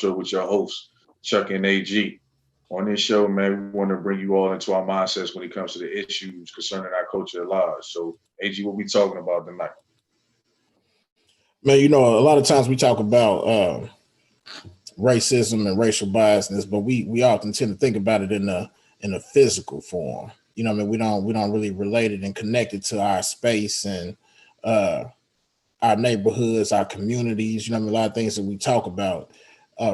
Show with your hosts, Chuck and AG. On this show, man, we want to bring you all into our mindsets when it comes to the issues concerning our culture and lives. So, AG, what we talking about tonight? Man, a lot of times we talk about racism and racial biasness, but we often tend to think about it in a physical form. We don't really relate it and connect it to our space and uh, our neighborhoods, our communities. A lot of things that we talk about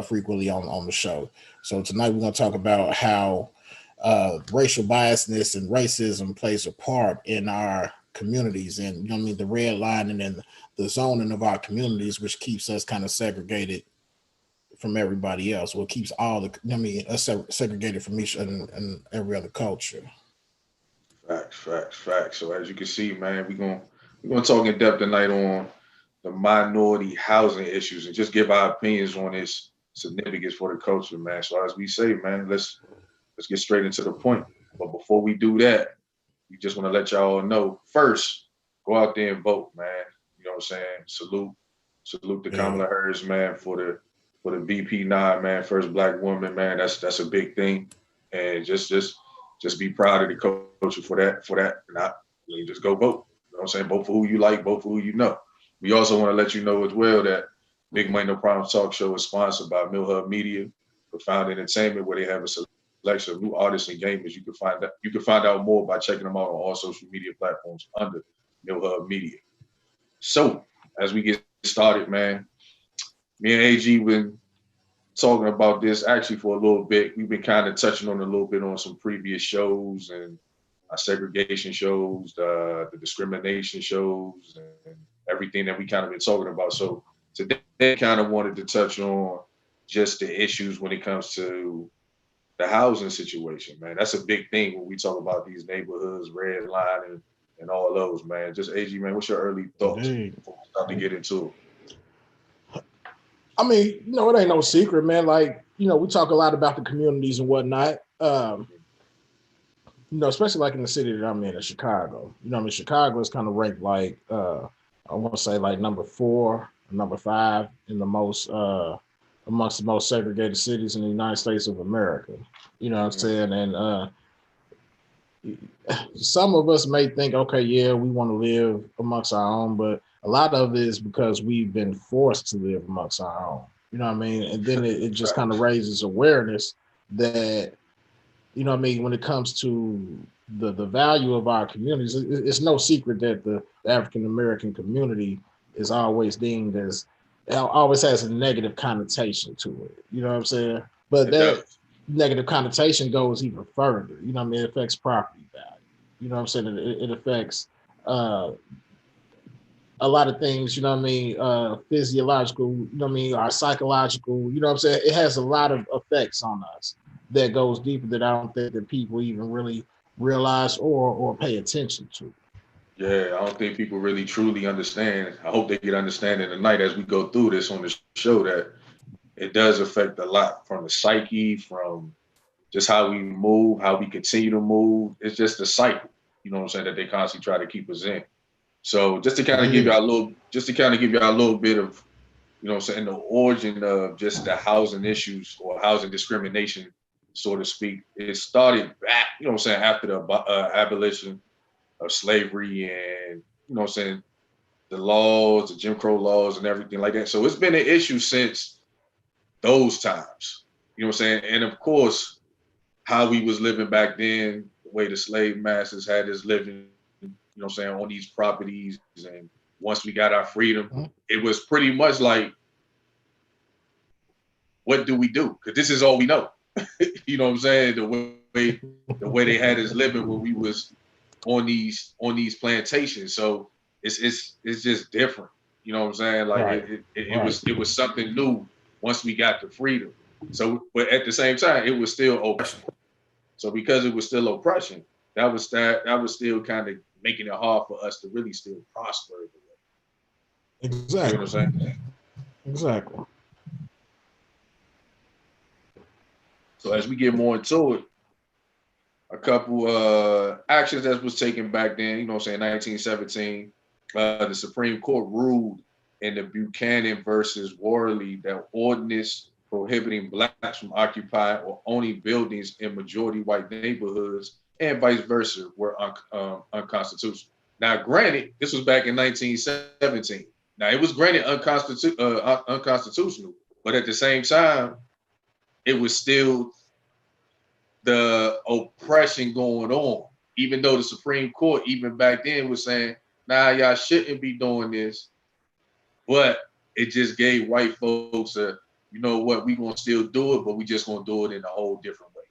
frequently on the show. So tonight we're going to talk about how racial biasness and racism plays a part in our communities, and the redlining and the zoning of our communities, which keeps us kind of segregated from everybody else. What keeps all us segregated from each and every other culture. Facts. So as you can see, man, we're gonna talk in depth tonight on the minority housing issues and just give our opinions on its significance for the culture, man. So as we say, man, let's get straight into the point. But before we do that, we just want to let y'all know first, go out there and vote, man. You know what I'm saying? Salute to Yeah. Kamala Harris, man, for the VP nod, man, first black woman, man. That's a big thing. And just be proud of the culture for that. Not just go vote. You know what I'm saying? Vote for who you like, vote for who you know. We also want to let you know as well that Big Money No Problems Talk Show is sponsored by Mill Hub Media, Profound Entertainment, where they have a selection of new artists and gamers. You can find out more by checking them out on all social media platforms under Mill Hub Media. So as we get started, man, me and AG been talking about this actually for a little bit. We've been kind of touching on a little bit on some previous shows and our segregation shows, the discrimination shows, and everything that we kind of been talking about. So today, kind of wanted to touch on just the issues when it comes to the housing situation, man. That's a big thing when we talk about these neighborhoods, red line, and all those, man. Just AG, man, what's your early thoughts Indeed. before we start to get into It ain't no secret, man. Like, we talk a lot about the communities and whatnot. Especially like in the city that I'm in Chicago. Chicago is kind of ranked like I want to say like number 4, number 5 in the most amongst the most segregated cities in the United States of America. You know what I'm it? saying? And some of us may think, okay, yeah, we want to live amongst our own, but a lot of it is because we've been forced to live amongst our own. You know what I mean? And then it just kind of raises awareness that, when it comes to the value of our communities, it's no secret that the African American community is always deemed as, always has a negative connotation to it. You know what I'm saying? But It that does. negative connotation goes even further. It affects property value. You know what I'm saying? It affects uh, a lot of things, physiological, our psychological, it has a lot of effects on us that goes deeper that I don't think that people even really realize or pay attention to. Yeah, I don't think people really truly understand. I hope they get understanding tonight as we go through this on the show that it does affect a lot from the psyche, from just how we move, how we continue to move. It's just a cycle, you know what I'm saying, that they constantly try to keep us in. So Indeed. just to kind of give y'all a little bit of, you know what I'm saying, the origin of just the housing issues or housing discrimination, so to speak. It started back, you know what I'm saying, after the abolition of slavery and, you know what I'm saying, the laws, the Jim Crow laws and everything like that. So it's been an issue since those times. You know what I'm saying? And of course, how we was living back then, the way the slave masters had us living, you know what I'm saying, on these properties. And once we got our freedom, it was pretty much like, what do we do? Because this is all we know. You know what I'm saying? The way they had us living when we was on these plantations. So it's just different. You know what I'm saying? Like Right. Right. it was something new once we got the freedom. So, but at the same time, it was still oppression. So because it was still oppression, that was still kind of making it hard for us to really still prosper. You know what I'm Exactly. saying? Exactly. So as we get more into it, a couple actions that was taken back then, you know what I'm saying, 1917, the Supreme Court ruled in the Buchanan versus Worley that ordinance prohibiting blacks from occupying or owning buildings in majority white neighborhoods and vice versa were unconstitutional. Now, granted, this was back in 1917. Now, it was granted unconstitutional, but at the same time, it was still the oppression going on. Even though the Supreme Court, even back then, was saying, nah, y'all shouldn't be doing this. But it just gave white folks a, you know what, we gonna still do it, but we just gonna do it in a whole different way.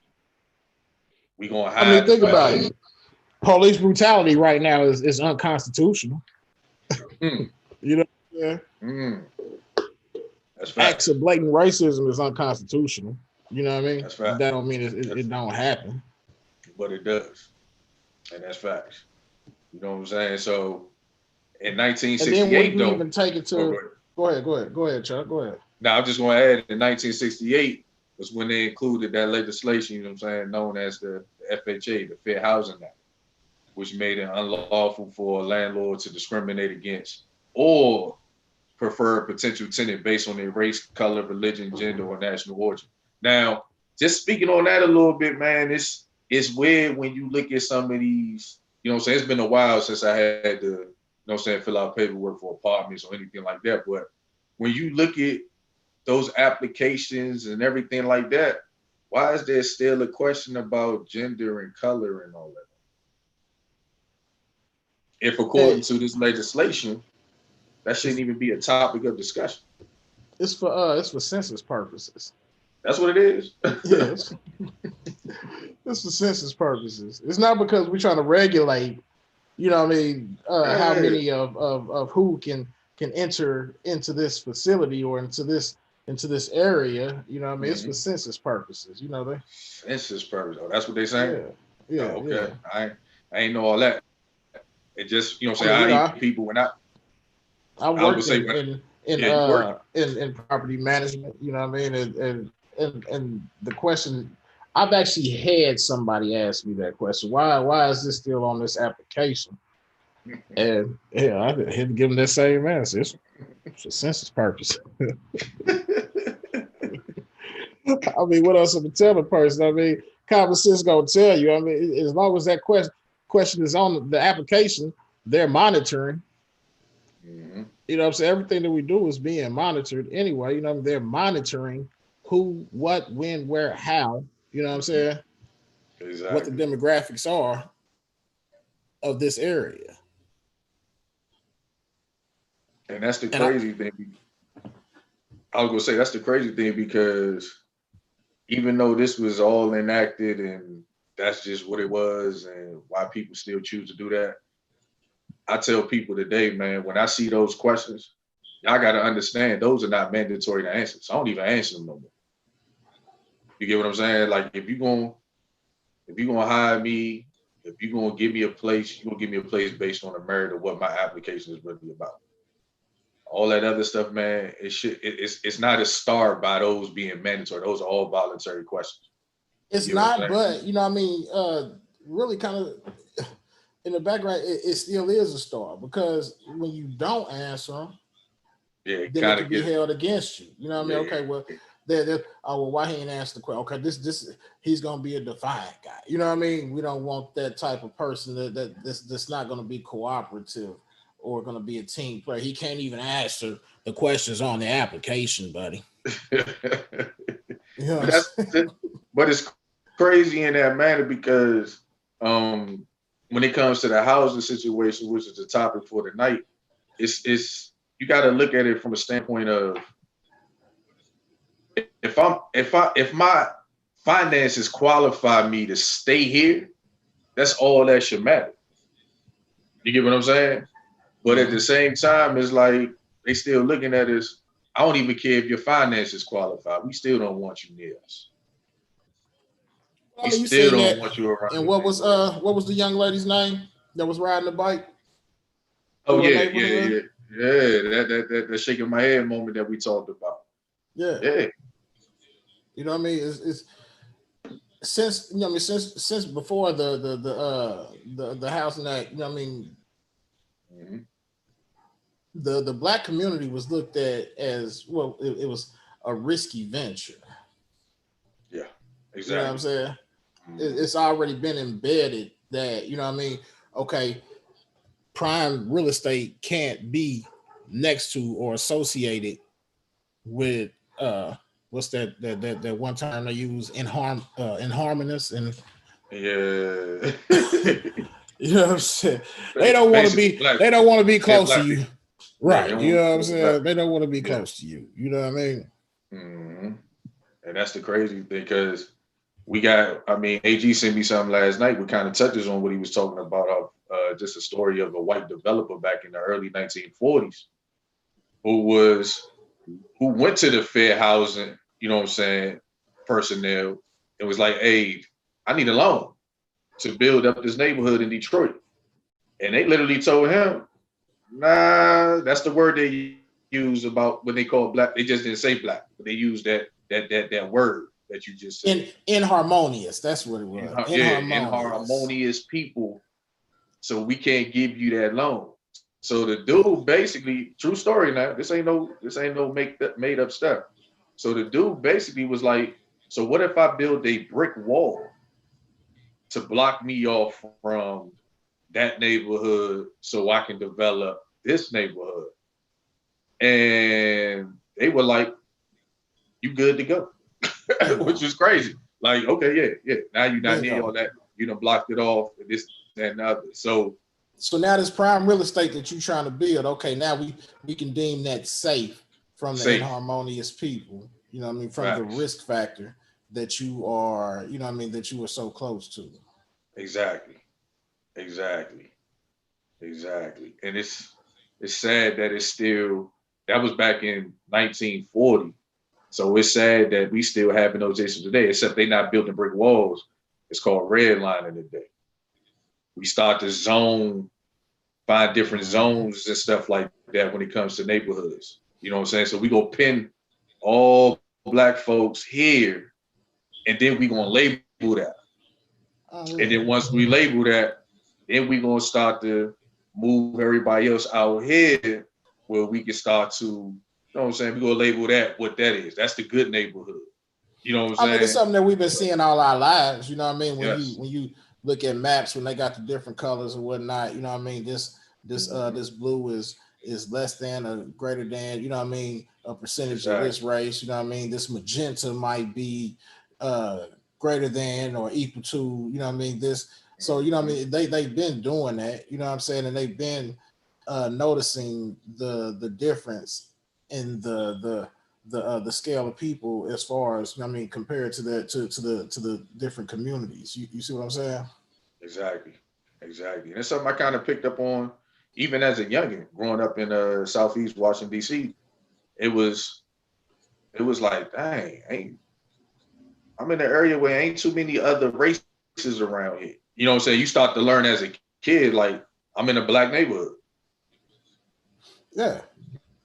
We gonna I mean, hide the think about fact. it. Police brutality right now is unconstitutional. Mm, You know what I'm saying? mm, that's Acts facts. of blatant racism is unconstitutional. You know what I mean? That's facts. That don't mean it don't happen. But it does, and that's facts. You know what I'm saying? So in And then when 1968, you though, even take it oh, to go ahead, Chuck. Go ahead. now I'm just gonna add in 1968 was when they included that legislation, you know what I'm saying, known as the FHA, the Fair Housing Act, which made it unlawful for a landlord to discriminate against or prefer a potential tenant based on their race, color, religion, gender, or national origin. Now, just speaking on that a little bit, man, it's weird when you look at some of these, you know what I'm saying? It's been a while since I had to, you know what I'm saying, fill out paperwork for apartments or anything like that. But when you look at those applications and everything like that, why is there still a question about gender and color and all that? If according Hey, to this legislation, that shouldn't even be a topic of discussion. it's for census purposes. That's what it is. Yes. It's for census purposes. It's not because we're trying to regulate, you know what I mean, how Hey, many of who can enter into this facility or into this area. You know what I mean? It's for mm-hmm. census purposes. You know they Census purpose. Oh, that's what they saying? yeah. Yeah, Oh, yeah. okay. I ain't know all that. It just, you know what I I'm saying? mean, you I know, eat people when I I was gonna worked say when yeah, you work. in property management, you know what I mean? And the question I've actually had somebody ask me that question. Why is this still on this application? And yeah, I had to give them that same answer. It's for census purpose. I mean, what else am I tell a person? I mean, common sense gonna tell you. I mean, as long as that question is on the application, they're monitoring. Mm-hmm. You know what I'm saying? Everything that we do is being monitored anyway. You know, they're monitoring who, what, when, where, how. You know what I'm Mm-hmm. saying? What the Exactly. demographics are of this area. And that's the And I, crazy thing. I was gonna say that's the crazy thing because even though this was all enacted and that's just what it was and why people still choose to do that, I tell people today, man, when I see those questions, y'all got to understand those are not mandatory to answer. So I don't even answer them no more. You get what I'm saying? Like if you're gonna hire me, if you're gonna give me a place, you're gonna give me a place based on the merit of what my application is really about. All that other stuff, man, it's not a star by those being mandatory. Those are all voluntary questions. You it's get what I'm not, saying? but you know what I mean? Really kind of in the background, it still is a star because when you don't answer them, Yeah, it then it kind could of be gets held against you. You know what I mean? yeah. Okay, well, they're oh well, why he ain't asked the question? Okay, this he's gonna be a defiant guy. You know what I mean? We don't want that type of person that's not gonna be cooperative or gonna be a team player. He can't even answer the questions on the application, buddy. You know but what that's I'm it. But it's crazy in that manner because um, when it comes to the housing situation, which is the topic for tonight, it's you got to look at it from a standpoint of if my finances qualify me to stay here, that's all that should matter. You get what I'm saying? But at saying? the same time, it's like they still looking at us. I don't even care if your finances qualify. We still don't want you near us. I We mean, you still seen don't that. want you around And the neighborhood. what was the young lady's name that was riding the bike Oh through her yeah, yeah, neighborhood? yeah, yeah. That shaking my head moment that we talked about. Yeah, Yeah. you know what I mean. It's since you know what I mean since before the housing act. You know what I mean. Mm-hmm. The black community was looked at as well. It was a risky venture. Yeah, You know what I'm exactly. saying? Mm-hmm. It's already been embedded that, you know what I mean? Okay, prime real estate can't be next to or associated with what's that one term they use, inharmonious, and Yeah. you know what I'm saying? They don't want to Basically, be black. they don't want to be Yeah, close to black you. people. Yeah, they Right. don't You want know what I'm to black. saying? They don't want to be Yeah. close to you. You know what I mean? Mm-hmm. And that's the crazy thing because we got. I mean, AG sent me something last night. We kind of touches on what he was talking about. Of just a story of a white developer back in the early 1940s who was who went to the fair housing. You know what I'm saying? Personnel. It was like, hey, I need a loan to build up this neighborhood in Detroit. And they literally told him, nah, that's the word they use about when they call black. They just didn't say black, but they used that word that you just said. Inharmonious. That's what it was. Yeah, Inharmonious. inharmonious people. So we can't give you that loan. So the dude basically, true story now. This ain't no made up stuff. So the dude basically was like, so what if I build a brick wall to block me off from that neighborhood so I can develop this neighborhood? And they were like, you good to go, which Bingo. is crazy. Like, okay, yeah, yeah. Now you're not near all Bingo. that. You done blocked it off, and this, that, and the other. So So now this prime real estate that you're trying to build, okay, now we can deem that safe from the safe. inharmonious people. You know what I mean? From the Facts. risk factor that you are, you know what I mean, that you were so close to. Exactly. Exactly. Exactly. And it's sad that it's still that was back in 1940. So it's sad that we still having those issues today, except they not building brick walls. It's called redlining today. We start to find different Mhm. zones and stuff like that when it comes to neighborhoods. You know what I'm saying? So we go pin all black folks here, and then we gonna label that. Oh And then yeah. once we label that, then we gonna start to move everybody else out here where we can start to, you know what I'm saying? We gonna label that what that is. That's the good neighborhood. You know what I'm I mean, it's saying? something that we've been seeing all our lives. You know what I mean? Yes. When you look at maps, when they got the different colors and whatnot, you know what I mean? Mm-hmm. This blue is less than or greater than, you know what I mean, a percentage of this Exactly. race. You know what I mean? This magenta might be uh greater than or equal to, you know what I mean, this. So, you know what I Mm-hmm. mean? They've been doing that, you know what I'm saying? And they've been noticing the difference in the scale of people as far as, I mean, compared to the different communities. You see what I'm saying? Exactly. Exactly. And it's something I kind of picked up on even as a youngin, growing up in Southeast Washington, DC. It was it was like, dang, ain't I'm in an area where ain't too many other races around here. You know what I'm saying? You start to learn as a kid, like, I'm in a black neighborhood. Yeah.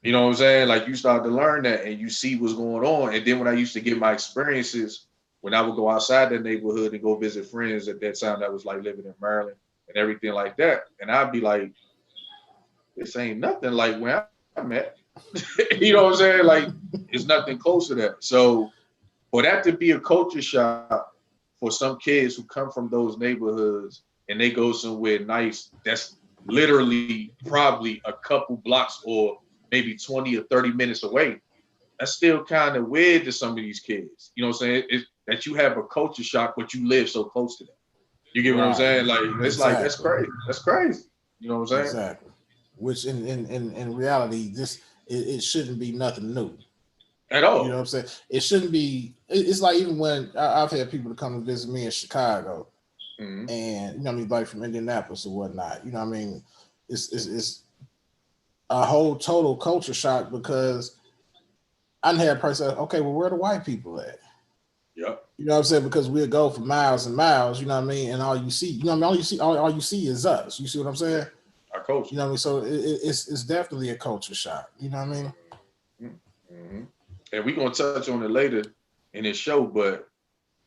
You know what I'm saying? Like you start to learn that and you see what's going on. And then when I used to get my experiences, when I would go outside the neighborhood and go visit friends at that time that was like living in Maryland and everything like that. And I'd be like, this ain't nothing like where I'm at. You know what I'm saying? Like it's nothing close to that. So for that to be a culture shock for some kids who come from those neighborhoods and they go somewhere nice that's literally probably a couple blocks or maybe 20 or 30 minutes away, that's still kind of weird to some of these kids. You know what I'm saying? That you have a culture shock, but you live so close to them. You get what I'm Right. saying? Like that's Exactly. crazy. That's crazy. You know what I'm saying? Exactly. Which in reality, this it shouldn't be nothing new. At You know what all. I'm saying? It shouldn't be. It's like even when I've had people to come and visit me in Chicago, Mm-hmm. and you know what I mean, like from Indianapolis or whatnot. You know what I mean? It's a whole total culture shock because I didn't have a person. Okay, well, where are the white people at? Yep. You know what I'm saying? Because we'll go for miles and miles. You know what I mean? And all you see, you know what I mean? All you see is us. You see what I'm saying? Our culture. You know what I mean? So it's definitely a culture shock. You know what I mean? Mm-hmm. And we're gonna touch on it later in this show, but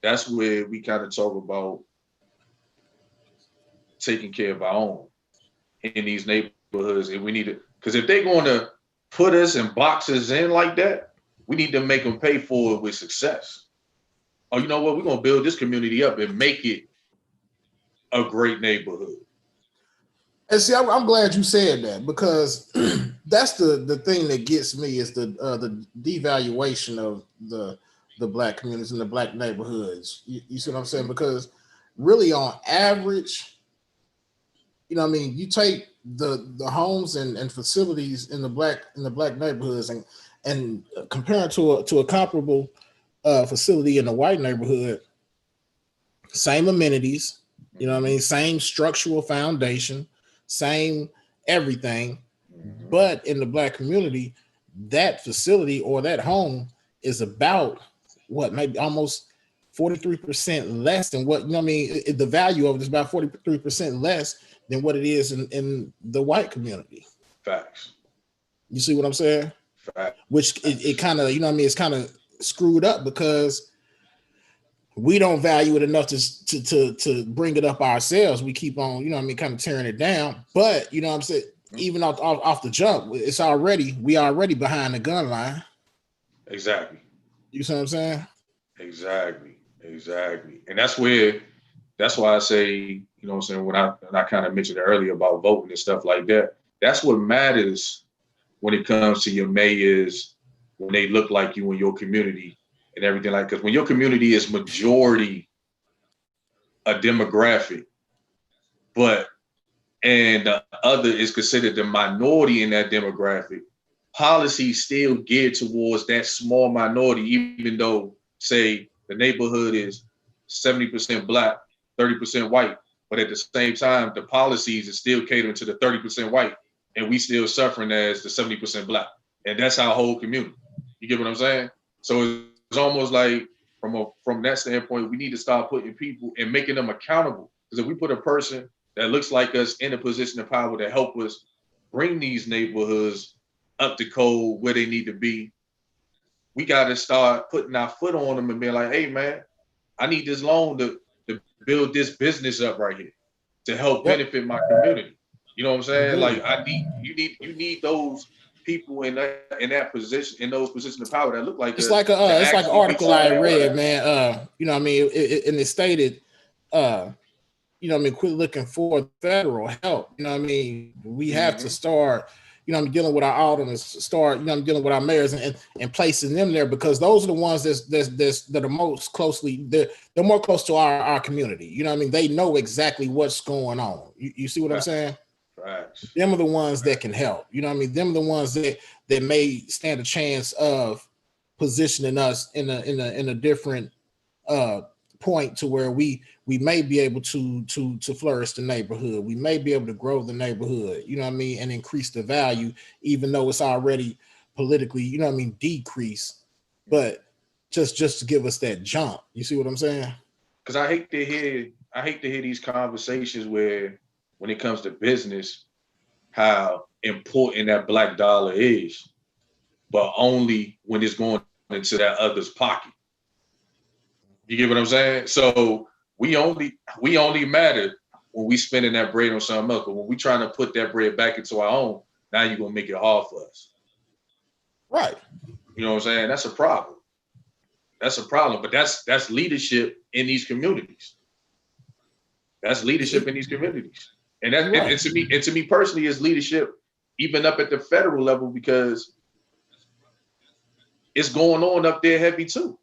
that's where we kind of talk about taking care of our own in these neighborhoods, and we need to because if they're going to put us in boxes in like that, we need to make them pay for it with success. Oh, you know what? We're gonna build this community up and make it a great neighborhood. And see, I'm glad you said that, because that's the thing that gets me is the devaluation of the black communities and the black neighborhoods. You see what I'm saying? Because really, on average, you know what I mean, you take the homes and facilities in the black neighborhoods and compare it to a comparable facility in the white neighborhood, same amenities, you know what I mean, same structural foundation, same everything. But in the black community, that facility or that home is about what, maybe almost 43% less than what, you know what I mean? The value of it is about 43% less than what it is in the white community. Facts. You see what I'm saying? Facts. Which it kind of, you know what I mean, it's kind of screwed up because we don't value it enough to bring it up ourselves. We keep on, you know what I mean, kind of tearing it down. But you know what I'm saying, even off the jump, we already behind the gun line. Exactly. You see what I'm saying? Exactly. And that's why I say, you know what I'm saying, when I kind of mentioned earlier about voting and stuff like that, that's what matters when it comes to your mayors, when they look like you in your community and everything, like, because when your community is majority a demographic, and the other is considered the minority in that demographic, policies still geared towards that small minority, even though, say, the neighborhood is 70% black, 30% white, but at the same time, the policies are still catering to the 30% white, and we still suffering as the 70% black. And that's our whole community. You get what I'm saying? So it's almost like from that standpoint, we need to start putting people and making them accountable. Because if we put a person that looks like us in a position of power to help us bring these neighborhoods up to code where they need to be, we got to start putting our foot on them and being like, hey, man, I need this loan to build this business up right here to help benefit my community. You know what I'm saying? Like, you need those people in that position, in those positions of power that look like It's us, like to it's like an actually do article some of I that read, work. man. You know what I mean, and it stated, you know what I mean, quit looking for federal help. You know what I mean? We have to start, you know, I'm dealing with our aldermen, start, you know, I'm dealing with our mayors and placing them there, because those are the ones that are most closely, they're more close to our community. You know what I mean? They know exactly what's going on. You see what I'm saying? Right. Them are the ones that can help. You know what I mean? Them are the ones that may stand a chance of positioning us in a different point to where we may be able to flourish the neighborhood. We may be able to grow the neighborhood, you know what I mean, and increase the value, even though it's already politically, you know what I mean, decrease, but just to give us that jump. You see what I'm saying? Because I hate to hear these conversations where, when it comes to business, how important that black dollar is, but only when it's going into that other's pocket. You get what I'm saying? So we only matter when we spending that bread on something else. But when we trying to put that bread back into our own, now you're gonna make it hard for us. Right. You know what I'm saying? That's a problem. That's a problem. But that's leadership in these communities. That's leadership in these communities. And that Right. and to me personally is leadership even up at the federal level, because it's going on up there heavy too.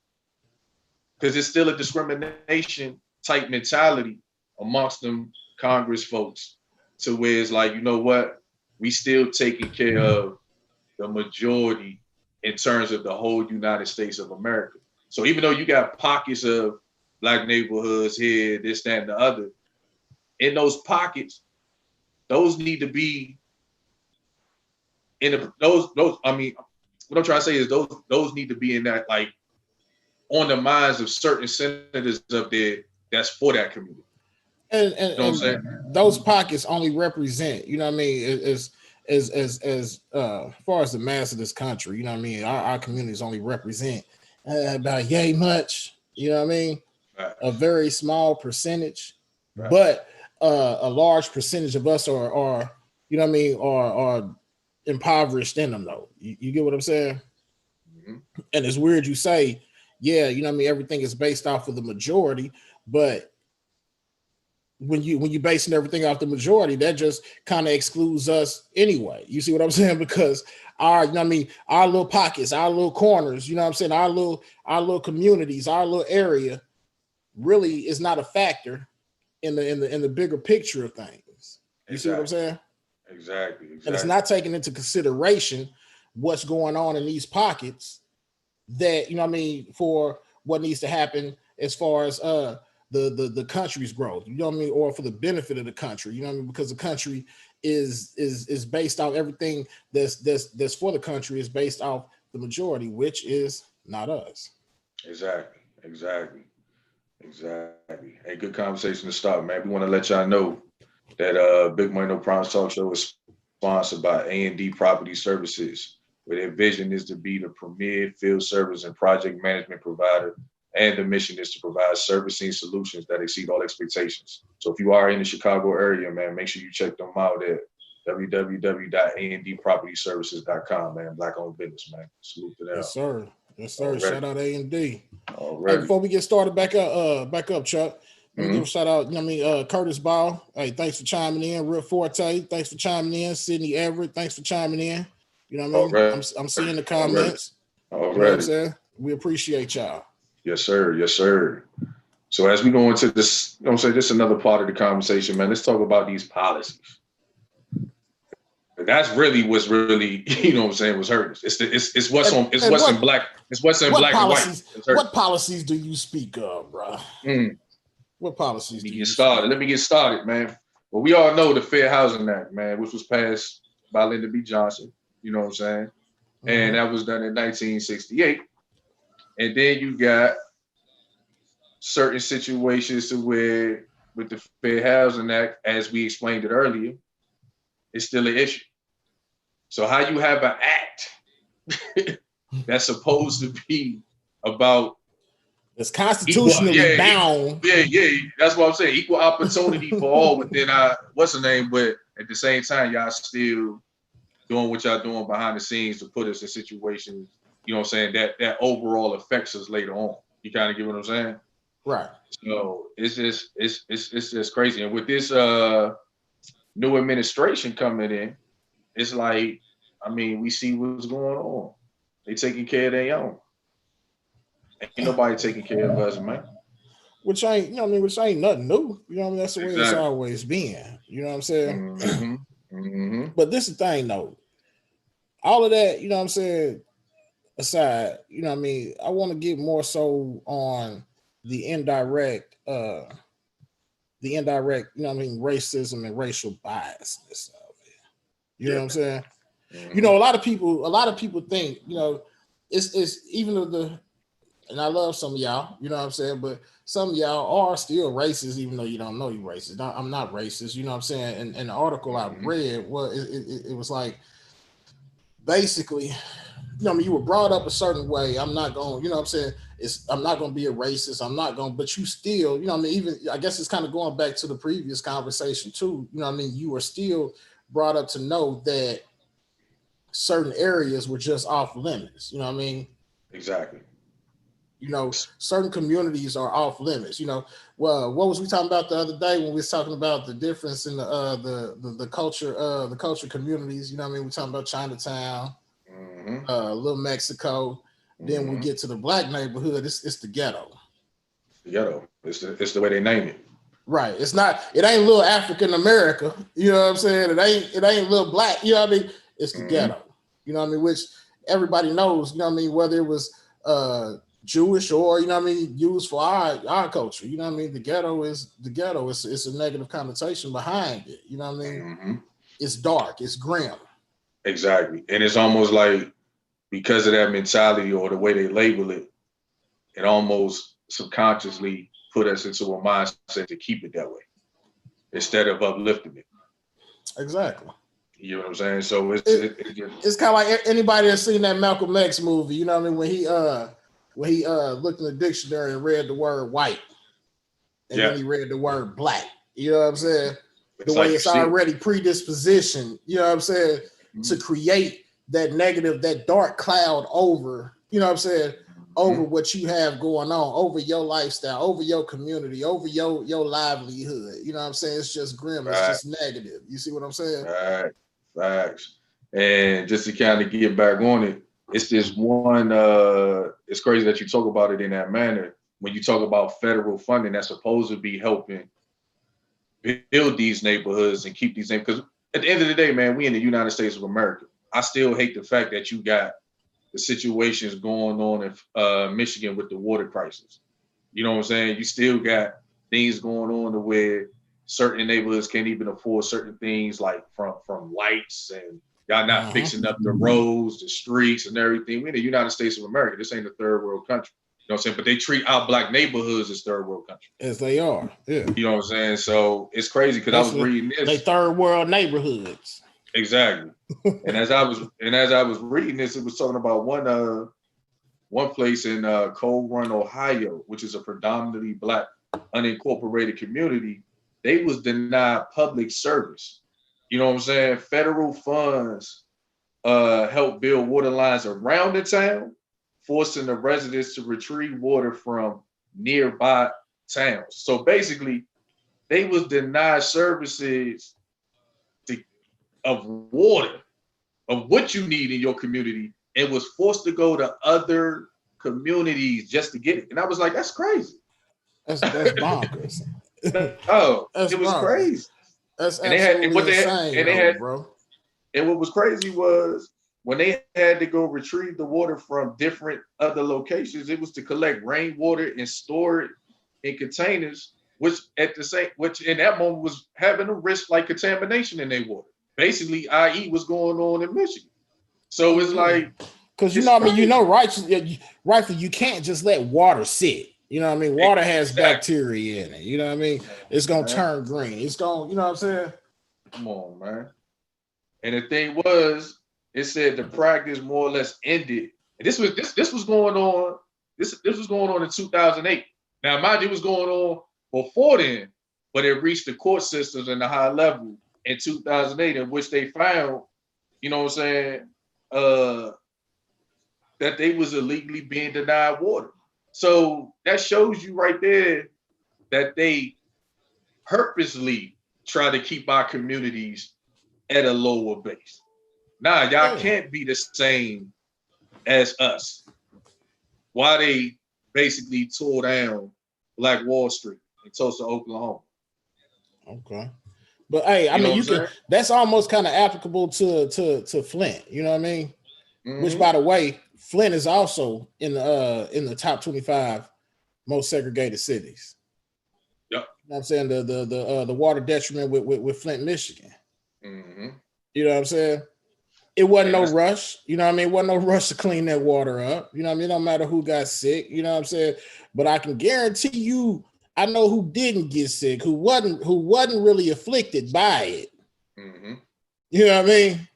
Because it's still a discrimination type mentality amongst them Congress folks, to where it's like, you know what, we still taking care of the majority in terms of the whole United States of America. So even though you got pockets of black neighborhoods here, this, that, and the other, in those pockets, those need to be those. I mean, what I'm trying to say is those need to be in that, like, on the minds of certain senators up there that's for that community. And You know what I'm saying? those pockets only represent, you know what I mean, as far as the mass of this country, you know what I mean, our communities only represent about yay much, you know what I mean, Right. a very small percentage, Right. but a large percentage of us are you know what I mean, are impoverished in them though. You get what I'm saying? And it's weird you say, yeah, you know what I mean, everything is based off of the majority, but when you basing everything off the majority, that just kind of excludes us anyway. You see what I'm saying? Because our, you know what I mean, our little pockets, our little corners, you know what I'm saying, our little communities, our little area really is not a factor in the bigger picture of things. You see what I'm saying? Exactly. And it's not taking into consideration what's going on in these pockets that, you know what I mean, for what needs to happen as far as the country's growth, you know what I mean, or for the benefit of the country, you know what I mean, because the country is based off everything that's for the country is based off the majority, which is not us. Exactly. Hey, good conversation to start, man. We want to let y'all know that Big Money No Problems Talk Show is sponsored by A&D Property Services, where their vision is to be the premier field service and project management provider, and the mission is to provide servicing solutions that exceed all expectations. So if you are in the Chicago area, man, make sure you check them out at www.andpropertyservices.com, man. Black-owned business, man. Salute to them. Yes, sir. Yes, sir. Already. Shout out A&D. Already. Hey, before we get started, back up, Chuck. Let me give a shout out. You know what I mean, Curtis Ball. Hey, thanks for chiming in. Real Forte, thanks for chiming in. Sydney Everett, thanks for chiming in. You know what I mean? I'm seeing the comments. Already. You know what I'm saying? We appreciate y'all. Yes, sir. So as we go into this, you know what I'm saying, this is another part of the conversation, man. Let's talk about these policies. That's really what's really, you know what I'm saying, was hurting us. It's what's in black policies, and white. What policies do you speak of, bro? What policies? Let me get started, man. Well, we all know the Fair Housing Act, man, which was passed by Lyndon B. Johnson. You know what I'm saying? And that was done in 1968. And then you got certain situations where, with the Fair Housing Act, as we explained it earlier, it's still an issue. So how you have an act that's supposed to be about it's constitutionally bound. Yeah. That's what I'm saying. Equal opportunity for all within what's the name? But at the same time, y'all still doing what y'all doing behind the scenes to put us in situations, you know what I'm saying, that overall affects us later on. You kind of get what I'm saying? Right. So it's just crazy. And with this new administration coming in, it's like, I mean, we see what's going on. They taking care of their own. Ain't nobody taking care of us, man. Which ain't, you know what I mean, which ain't nothing new. You know what I mean? That's the way it's always been. You know what I'm saying? But this is the thing, though. All of that, you know what I'm saying, aside, you know what I mean, I want to get more so on the indirect, you know what I mean, racism and racial biasness of it. You know what I'm saying? You know, a lot of people think, you know, it's even though and I love some of y'all, you know what I'm saying, but some of y'all are still racist, even though you don't know you're racist. I'm not racist, you know what I'm saying? And the article I read, well, it was like, basically, you know, I mean, you were brought up a certain way. I'm not going, you know what I'm saying? I'm not going to be a racist. I'm not going, but you still, you know what I mean? Even, I guess it's kind of going back to the previous conversation too. You know what I mean? You were still brought up to know that certain areas were just off limits. You know what I mean? Exactly. You know, certain communities are off limits. You know, well, what was we talking about the other day when we was talking about the difference in the culture communities? You know what I mean? We're talking about Chinatown, Little Mexico. Then we get to the black neighborhood. It's the ghetto. The ghetto. It's the way they name it. Right. It ain't little African America. You know what I'm saying? It ain't little black. You know what I mean? It's the ghetto. You know what I mean? Which everybody knows. You know what I mean? Whether it was Jewish or, you know what I mean, used for our culture. You know what I mean? The ghetto. It's a negative connotation behind it. You know what I mean? It's dark. It's grim. Exactly. And it's almost like, because of that mentality or the way they label it, it almost subconsciously put us into a mindset to keep it that way instead of uplifting it. Exactly. You know what I'm saying? So it's kind of like anybody that's seen that Malcolm X movie. You know what I mean? When he looked in the dictionary and read the word white, and then he read the word black. You know what I'm saying? The way it's already predisposition. You know what I'm saying? To create that negative, that dark cloud over you know what I'm saying, over Mhm. what you have going on, over your lifestyle, over your community, over your livelihood. You know what I'm saying? It's just grim. It's Right, just negative. You see what I'm saying? right, facts. And just to kind of get back on it, it's this one. It's crazy that you talk about it in that manner. When you talk about federal funding that's supposed to be helping build these neighborhoods and keep these neighborhoods. Because at the end of the day, man, we in the United States of America. I still hate the fact that you got the situations going on in Michigan with the water crisis. You know what I'm saying? You still got things going on to where certain neighborhoods can't even afford certain things like from lights and y'all not Uh-huh. fixing up the roads, the streets, and everything. We in the United States of America. This ain't a third world country. You know what I'm saying? But they treat our black neighborhoods as third world country. As they are. Yeah. You know what I'm saying? So it's crazy because I was Especially reading they this third world neighborhoods. exactly, and as I was reading this, it was talking about one place in Cold Run, Ohio, which is a predominantly black unincorporated community. They was denied public service. You know what I'm saying? Federal funds helped build water lines around the town, forcing the residents to retrieve water from nearby towns. So basically, they was denied services to, of water, of what you need in your community, and was forced to go to other communities just to get it. And I was like, that's crazy. That's bonkers. Oh, That's it was bonkers. crazy. That's And they had and absolutely what they had insane and they though, had bro. and what was crazy was when they had to go retrieve the water from different other locations, it was to collect rainwater and store it in containers, which in that moment was having a risk like contamination in their water. Basically, i.e., what's going on in Michigan. So it's Yeah. like Because you it's know, I mean, you know, crazy. rightfully, you can't just let water sit. You know what I mean? Water has Exactly. bacteria in it. You know what I mean? Come It's on, gonna man. turn green. It's gonna, you know what I'm saying? Come on, man. And the thing was, it said the practice more or less ended. And this was going on. This was going on in 2008. Now, mind you, it was going on before then, but it reached the court systems and the high level in 2008, in which they found, you know what I'm saying, uh, that they was illegally being denied water. So that shows you right there that they purposely try to keep our communities at a lower base. Nah, y'all Yeah. can't be the same as us. Why they basically tore down Black Wall Street in Tulsa, Oklahoma. Okay. But hey, I You know mean, what I'm you can. saying? That's almost kind of applicable to Flint. You know what I mean? Which, Mm-hmm. by the way, Flint is also in the top 25 most segregated cities. Yep. You know what I'm saying? The water detriment with Flint, Michigan. Mm-hmm. You know what I'm saying? It wasn't And no that's rush. You know what I mean? It wasn't no rush to clean that water up. You know what I mean? It don't matter who got sick. You know what I'm saying? But I can guarantee you, I know who didn't get sick, who wasn't really afflicted by it. mm-hmm. You know what I mean?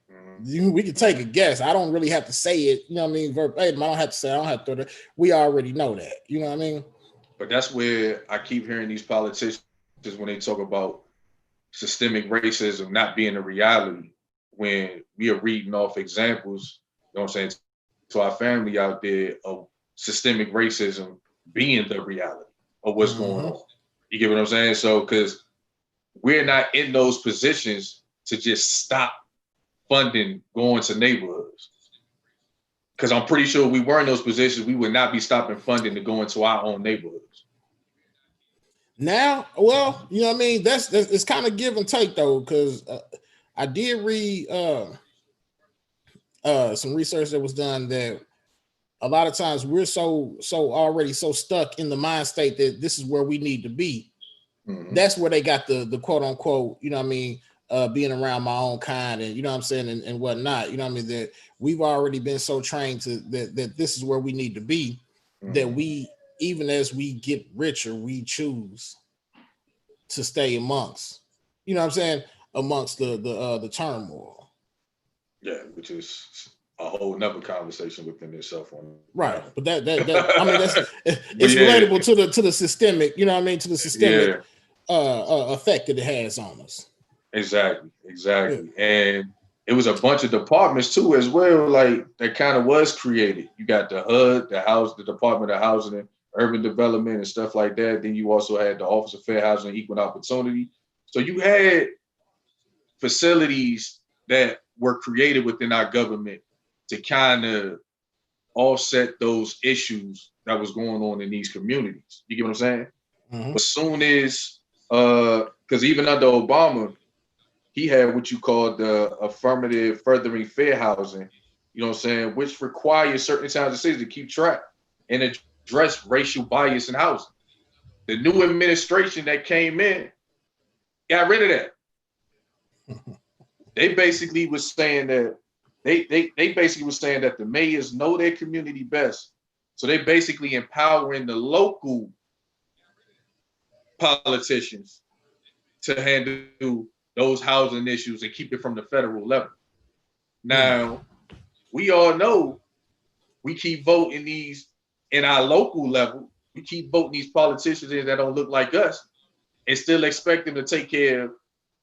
We can take Mm-hmm. a guess. I don't really have to say it. You know what I mean? Verbatim. I don't have to say. I don't have to throw that. We already know that. You know what I mean? But that's where I keep hearing these politicians when they talk about systemic racism not being a reality when we are reading off examples, you know what I'm saying, to our family out there of systemic racism being the reality of what's going Mm-hmm. on. You get what I'm saying? So, because we're not in those positions to just stop funding going to neighborhoods. Because I'm pretty sure we were in those positions, we would not be stopping funding to go into our own neighborhoods. Now, well, you know what I mean. That's it's kind of give and take though, because I did read some research that was done that a lot of times we're so already so stuck in the mind state that this is where we need to be. Mm-hmm. That's where they got the quote unquote, you know what I mean, being around my own kind and you know what I'm saying and whatnot. You know what I mean, that we've already been so trained to that this is where we need to be, that Mm-hmm. we even as we get richer, we choose to stay amongst, you know what I'm saying, amongst the turmoil. Yeah, which is a whole nother conversation within itself on Right. that one. But that I mean that's But it's yeah, relatable to the systemic, you know what I mean, to the systemic yeah, effect that it has on us. exactly, Yeah. exactly. And it was a bunch of departments too as well, like that kind of was created. You got the HUD, the Department of Housing and Urban Development and stuff like that. Then you also had the Office of Fair Housing and Equal Opportunity. So you had facilities that were created within our government to kind of offset those issues that was going on in these communities. You get what I'm saying? Mm-hmm. As soon as, because even under Obama, he had what you call the affirmative furthering fair housing, you know what I'm saying, which requires certain towns and cities to keep track and address racial bias in housing. The new administration that came in got rid of that. They basically was saying that they basically was saying that the mayors know their community best. So they basically empowering the local politicians to handle those housing issues and keep it from the federal level. Now, we all know we keep voting these in our local level. We keep voting these politicians in that don't look like us and still expect them to take care of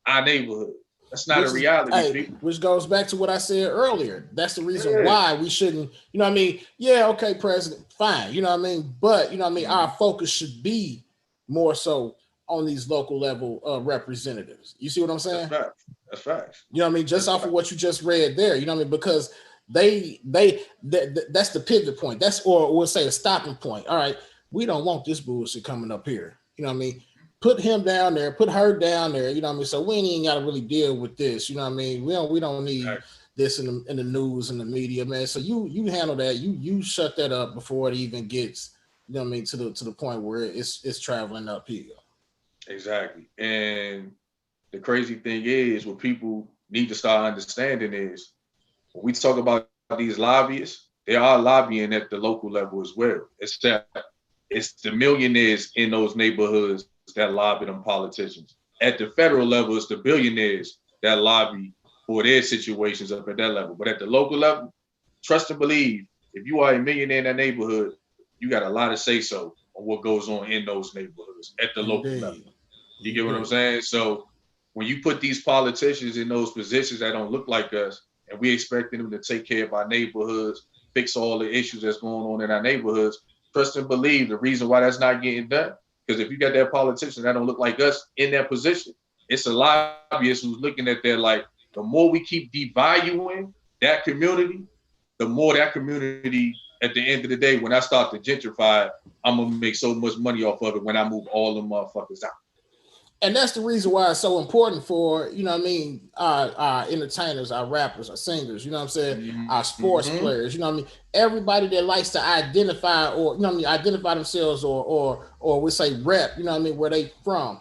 our neighborhood. That's not a reality, people. Which goes back to what I said earlier. That's the reason why we shouldn't, you know what I mean? Yeah, okay, president, fine, you know what I mean? But, you know what I mean? Our focus should be more so on these local level representatives. You see what I'm saying? That's facts. You know what I mean? Just off of what you just read there, you know what I mean? Because that's the pivot point. That's, or we'll say a stopping point. All right, we don't want this bullshit coming up here. You know what I mean? Put him down there, put her down there, you know what I mean? So we ain't even got to really deal with this, you know what I mean? We don't need this in the news and the media, man. So you handle that, you shut that up before it even gets, you know what I mean, to the point where it's traveling uphill. Exactly. And the crazy thing is, what people need to start understanding is, when we talk about these lobbyists, they are lobbying at the local level as well. It's the millionaires in those neighborhoods that lobby them politicians. At the federal level, it's the billionaires that lobby for their situations up at that level. But at the local level, trust and believe, if you are a millionaire in that neighborhood, you got a lot of say-so on what goes on in those neighborhoods at the local level. You get what I'm saying? So when you put these politicians in those positions that don't look like us, and we expect them to take care of our neighborhoods, fix all the issues that's going on in our neighborhoods, trust and believe the reason why that's not getting done. Because if you got that politician that don't look like us in that position, it's a lobbyist who's looking at that like, the more we keep devaluing that community, the more that community, at the end of the day, when I start to gentrify, I'm going to make so much money off of it when I move all them motherfuckers out. And that's the reason why it's so important for, you know what I mean, our entertainers, our rappers, our singers, you know what I'm saying, our sports players, you know what I mean, everybody that likes to identify, or, you know what I mean, identify themselves or we say rep, you know what I mean, where they from.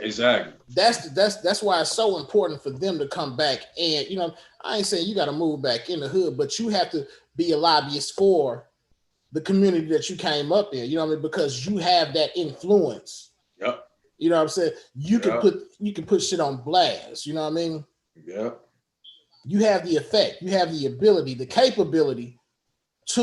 Exactly. That's why it's so important for them to come back. And, you know, I ain't saying you got to move back in the hood, but you have to be a lobbyist for the community that you came up in, you know what I mean, because you have that influence. Yep. You know what I'm saying? You can put shit on blast. You know what I mean? Yeah. You have the effect. You have the ability, the capability to,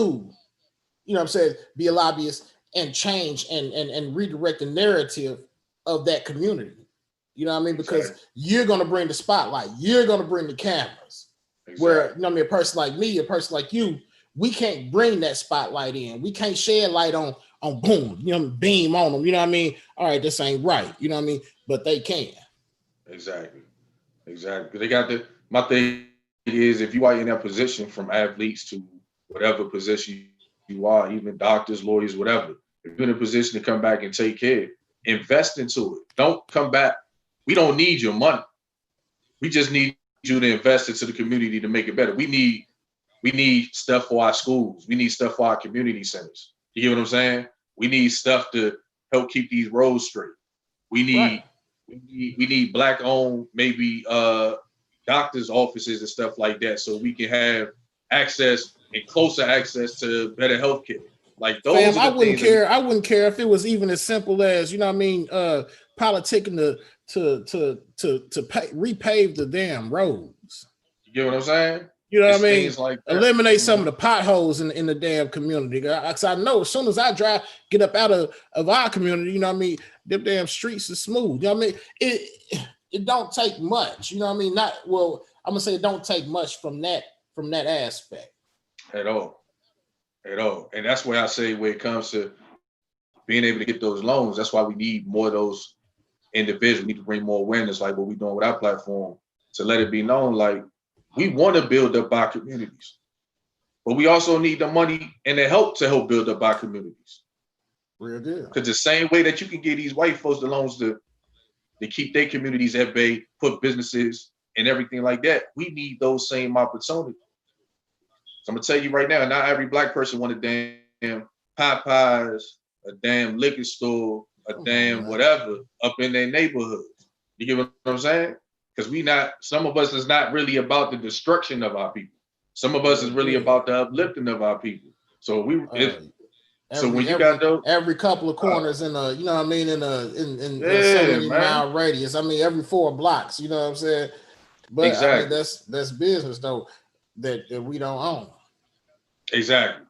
you know what I'm saying, be a lobbyist and change and redirect the narrative of that community. You know what I mean? Because you're going to bring the spotlight. You're going to bring the cameras. Exactly. Where, you know what I mean, a person like me, a person like you, we can't bring that spotlight in. We can't shed light on boom, you know, beam on them. You know what I mean? All right, this ain't right. You know what I mean? But they can. Exactly. They got my thing is, if you are in that position, from athletes to whatever position you are, even doctors, lawyers, whatever, if you're in a position to come back and take care, invest into it. Don't come back. We don't need your money. We just need you to invest into the community to make it better. We need stuff for our schools. We need stuff for our community centers. You get what I'm saying? We need stuff to help keep these roads straight. We need Black-owned, maybe doctors' offices and stuff like that, so we can have access and closer access to better healthcare. Like those. Fam, I wouldn't care if it was even as simple as, you know what I mean, politicking to repave the damn roads. You get what I'm saying? You know what I mean? Like eliminate some of the potholes in the damn community. Because I know as soon as I get up out of our community, you know what I mean, them damn streets are smooth. You know what I mean? It don't take much. You know what I mean? I'm gonna say it don't take much from that aspect. At all. At all. And that's where I say when it comes to being able to get those loans, that's why we need more of those individuals. We need to bring more awareness, like what we're doing with our platform, to let it be known, like, we want to build up our communities, but we also need the money and the help to help build up our communities. Real good. Because the same way that you can give these white folks the loans to keep their communities at bay, put businesses and everything like that, we need those same opportunities. So I'm gonna tell you right now, not every black person want a damn Popeyes, a damn liquor store, a damn whatever up in their neighborhoods. You get what I'm saying? Because some of us is not really about the destruction of our people. Some of us is really about the uplifting of our people. So every couple of corners in a, you know what I mean, in so many mile radius. I mean, every 4 blocks, you know what I'm saying? But exactly. I mean, that's business though that we don't own. Exactly.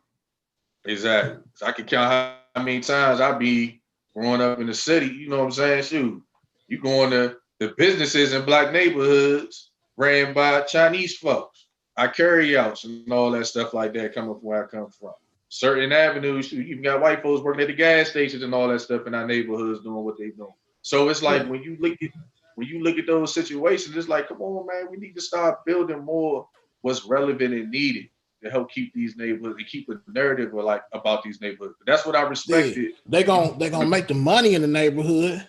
So I can count how many times I be growing up in the city, you know what I'm saying? Shoot, you going to the businesses in black neighborhoods ran by Chinese folks. I carry outs and all that stuff like that coming from where I come from. Certain avenues, you even got white folks working at the gas stations and all that stuff in our neighborhoods doing what they doing. So it's like when you look at those situations, it's like, come on, man, we need to start building more what's relevant and needed to help keep these neighborhoods and keep a narrative about these neighborhoods. That's what I respected. They gonna make the money in the neighborhood,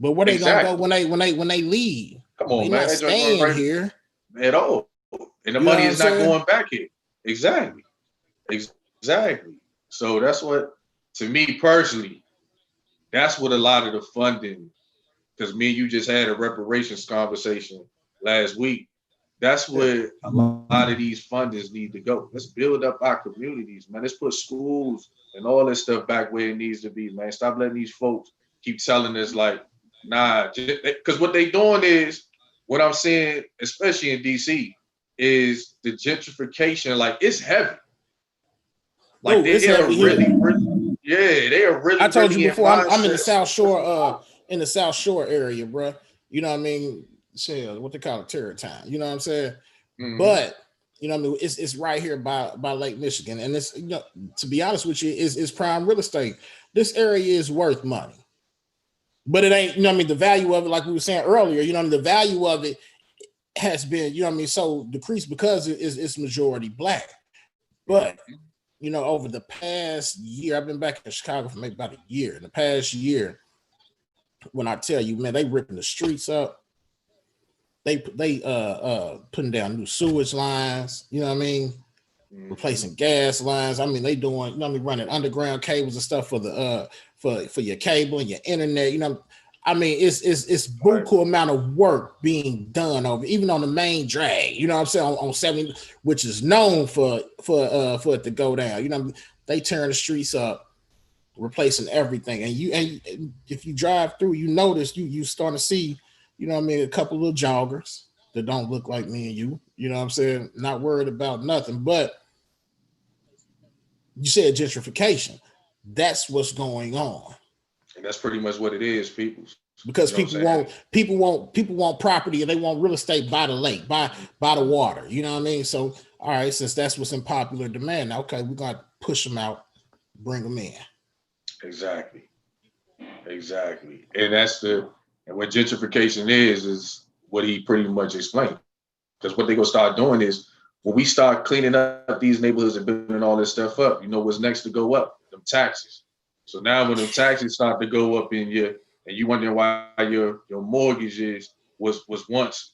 but where they gonna go when they leave? Come on, they man, not staying here at all, and the money is not going back here. Exactly. So that's what, to me personally, that's what a lot of the funding, because me and you just had a reparations conversation last week. That's where a lot of these funders need to go. Let's build up our communities, man. Let's put schools and all this stuff back where it needs to be, man. Stop letting these folks keep telling us like, nah, because what they doing is, what I'm seeing, especially in DC, is the gentrification. Like, it's heavy. Like, they are really, they are really. I told you before, I'm in the South Shore, area, bro. You know what I mean? What they call it, terror time. You know what I'm saying? Mm-hmm. But you know what I mean, it's right here by Lake Michigan, and it's, you know, to be honest with you, is prime real estate. This area is worth money, but it ain't. You know what I mean? The value of it, like we were saying earlier, you know what I mean, the value of it has been, you know what I mean, so decreased because it's majority black. But you know, over the past year, I've been back in Chicago for maybe about a year. In the past year, when I tell you, man, they ripping the streets up. They putting down new sewage lines, you know what I mean? Replacing gas lines. I mean, they doing, you know what I mean, running underground cables and stuff for the for your cable and your internet, you know. I mean, it's buku amount of work being done over, even on the main drag, you know what I'm saying, on 70, which is known for it to go down. You know, they tearing the streets up, replacing everything. And if you drive through, you notice you start to see, you know what I mean, a couple of little joggers that don't look like me and you know what I'm saying? Not worried about nothing. But you said gentrification. That's what's going on. And that's pretty much what it is, people. Because people want property and they want real estate by the lake, by the water. You know what I mean? So, all right, since that's what's in popular demand, okay, we're gonna push them out, bring them in. Exactly. And what gentrification is what he pretty much explained. Because what they're gonna start doing is, when we start cleaning up these neighborhoods and building all this stuff up, you know what's next to go up? Them taxes. So now when the taxes start to go up and you wondering why your mortgages was once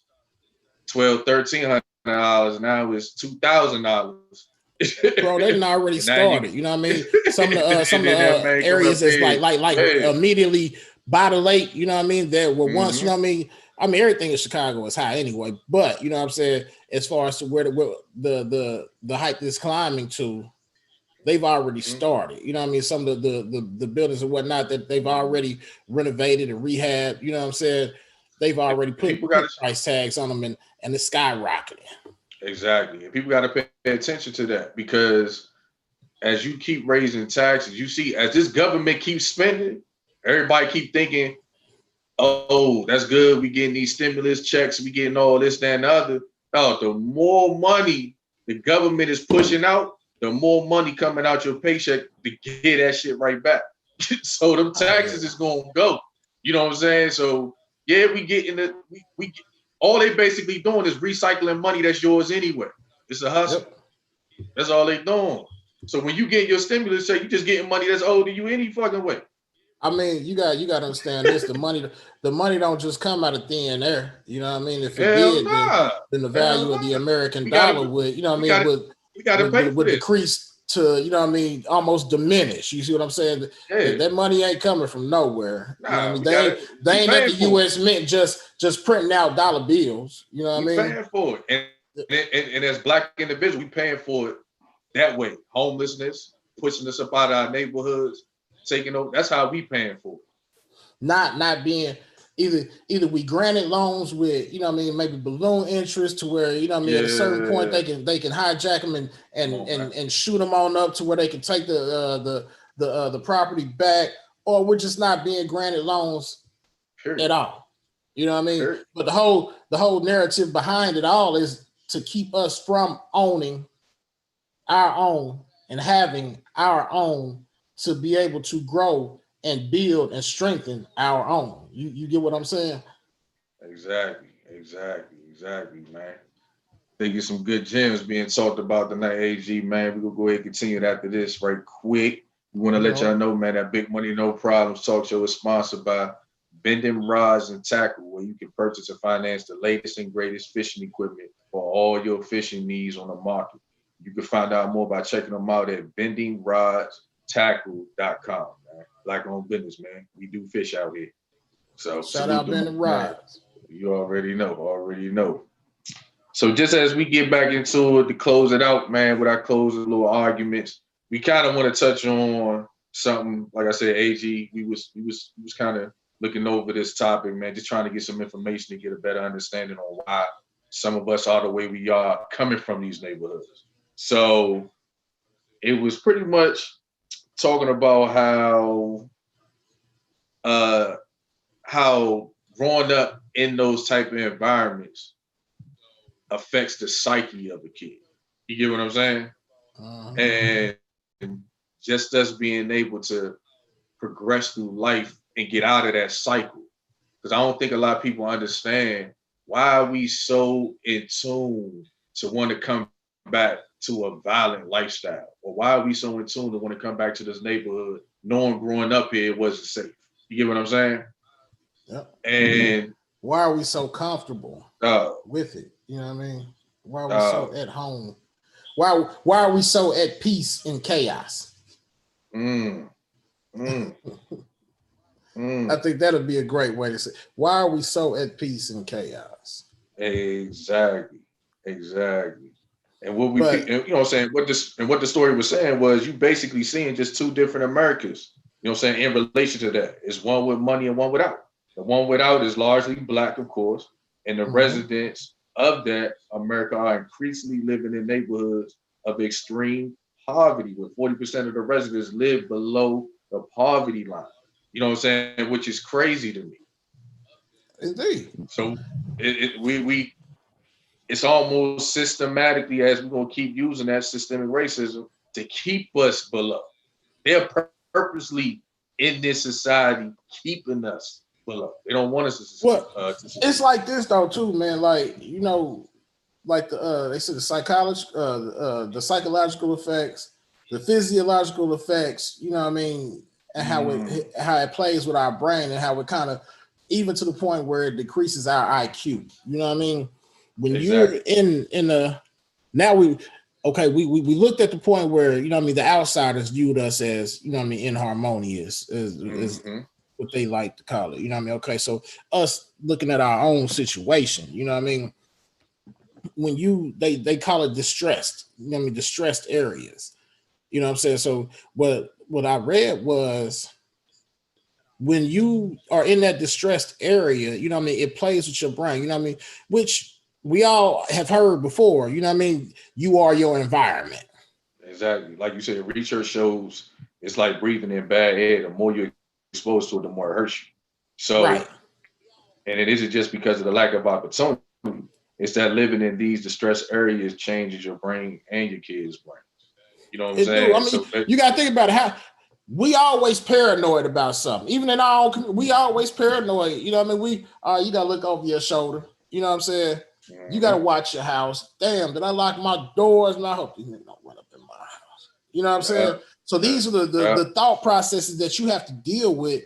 $1,200-$1,300, now it's $2,000. Bro, they done already started. You know what I mean? Some of the areas that's like immediately by the lake, you know what I mean? There were once, you know what I mean? I mean, everything in Chicago is high anyway, but you know what I'm saying? As far as to where the height is climbing to, they've already started. You know what I mean? Some of the buildings and whatnot that they've already renovated and rehabbed, you know what I'm saying? They've already put price tags on them and it's skyrocketing. Exactly. And people got to pay attention to that, because as you keep raising taxes, you see, as this government keeps spending, everybody keep thinking, oh, that's good. We getting these stimulus checks. We getting all this, that, and the other. Oh, the more money the government is pushing out, the more money coming out your paycheck to get that shit right back. So them Oh taxes is yeah. gonna go. You know what I'm saying? So yeah, we get in the we all they basically doing is recycling money that's yours anyway. It's a hustle. Yep. That's all they doing. So when you get your stimulus check, you just getting money that's owed to you any fucking way. I mean, you got to understand this. The money don't just come out of thin air. You know what I mean? If it Hell did, nah. then the Hell value of the nah. American We gotta dollar would, you know what I we mean, gotta would we gotta would pay would, for would this. decrease to, you know what I mean, almost diminish. You see what I'm saying? That Yeah. that money ain't coming from nowhere. You know what I Nah, mean? we They ain't gotta they we ain't at the paying for it. U.S. Mint just printing out dollar bills. You know what I We mean? paying for it. And as black individuals, we paying for it that way. Homelessness, pushing us up out of our neighborhoods, taking over. That's how we paying for it. Not being either we granted loans with, you know what I mean, maybe balloon interest to where, you know what I mean, at a certain point Yeah. they can hijack them and Come and on, man. and, and shoot them on up to where they can take the property back, or we're just not being granted loans at Period. all. You know what I mean? Period. But the whole narrative behind it all is to keep us from owning our own and having our own, to be able to grow and build and strengthen our own. You get what I'm saying? Exactly. Exactly. Exactly, man. Think of some good gems being talked about tonight, AG, man. We're gonna go ahead and continue it after this right quick. We want to You let y'all know, know, man, that Big Money No Problems talk show is sponsored by Bending Rods and Tackle, where you can purchase and finance the latest and greatest fishing equipment for all your fishing needs on the market. You can find out more by checking them out at bendingrodstackle.com, man. Black owned business, man. We do fish out here. So shout salute out them, Ben and man. Rods. You already know, already know. So just as we get back into it to close it out, man, with our closing little arguments, we kind of want to touch on something. Like I said, AG, we was kind of looking over this topic, man, just trying to get some information to get a better understanding on why some of us are the way we are coming from these neighborhoods. So it was pretty much talking about uh how growing up in those type of environments affects the psyche of a kid. You get what I'm saying? Uh-huh. And just us being able to progress through life and get out of that cycle. Because I don't think a lot of people understand why are we so in tune to want to come back to a violent lifestyle, or why are we so in tune to want to come back to this neighborhood knowing growing up here it wasn't safe. You get what I'm saying? Yep. And Why are we so comfortable uh, with it? You know what I mean? Why are we uh, so at home? Why are we so at peace in chaos? mm, mm, I mm. think that'd be a great way to say. Why are we so at peace in chaos? Exactly. Exactly. And what But you know what I'm saying, what the story was saying was you basically seeing just two different Americas, you know what I'm saying, in relation to that. It's one with money and one without. The one without is largely black, of course, and the mhm. residents of that America are increasingly living in neighborhoods of extreme poverty, where 40% of the residents live below the poverty line. You know what I'm saying, which is crazy to me. Indeed. So we it's almost systematically as we're gonna keep using that systemic racism to keep us below. They're purposely in this society keeping us below. They don't want us Well, to it's succeed. like this though too, man. Like, you know, like they said, the psychological effects, the physiological effects. You know what I mean? And Mm, how it plays with our brain, and how it kind of, even to the point where it decreases our IQ. You know what I mean? When you're exactly. in a now we okay, we looked at the point where, you know what I mean, the outsiders viewed us as, you know what I mean, inharmonious, is Mm-hmm. what they like to call it. You know what I mean? Okay, so us looking at our own situation, you know what I mean? When they call it distressed, you know what I mean, distressed areas. You know what I'm saying? So what I read was, when you are in that distressed area, you know what I mean, it plays with your brain, you know what I mean, which we all have heard before, you know what I mean, you are your environment. Exactly. Like you said, research shows it's like breathing in bad air. The more you're exposed to it, the more it hurts you. So, Right. and it isn't just because of the lack of opportunity. it's that living in these distressed areas changes your brain and your kids' brain. You know what I'm It do. I saying? mean, So that, you got to think about it. How we always paranoid about something, even in our own. We always paranoid. You know what I mean? You got to look over your shoulder. You know what I'm saying? You got to mhm, watch your house. Damn, did I lock my doors? And I hope these niggas don't run up in my house. You know what I'm yeah, saying? So yeah, these are yeah, the thought processes that you have to deal with